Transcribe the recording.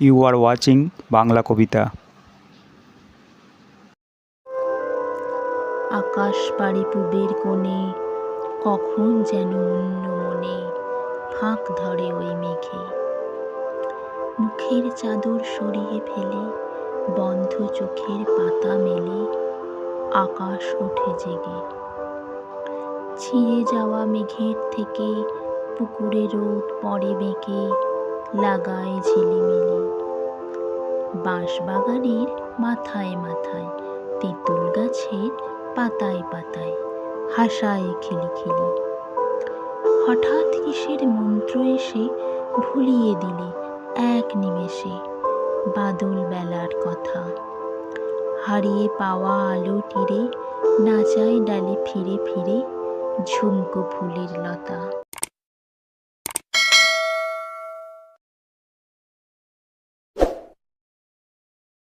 You are watching Bangla কবিতা। আকাশ পাড়ি পুবের কোণে, কখন যেন অন্য মনে ফাঁক ধরে ওই মেঘে। মুখের চাদর সরিয়ে ফেলে, বন্ধ চোখের পাতা মেলে আকাশ ওঠে জেগে। ছিঁড়ে যাওয়া মেঘের থেকে পুকুরে রোদ পড়ে বেঁকে, লাগায় ঝিলিমিলি। বাঁশবাগানের মাথায় মাথায়, তেঁতুল গাছের পাতায় পাতায় হাসায় খিলিখিলি। হঠাৎ কিসের মন্ত্র এসে ভুলিয়ে দিলে এক নিমেষে বাদল বেলার কথা। হারিয়ে পাওয়া আলো তীরে নাচায় ডালে ফিরে ফিরে ঝুমকো ফুলের লতা।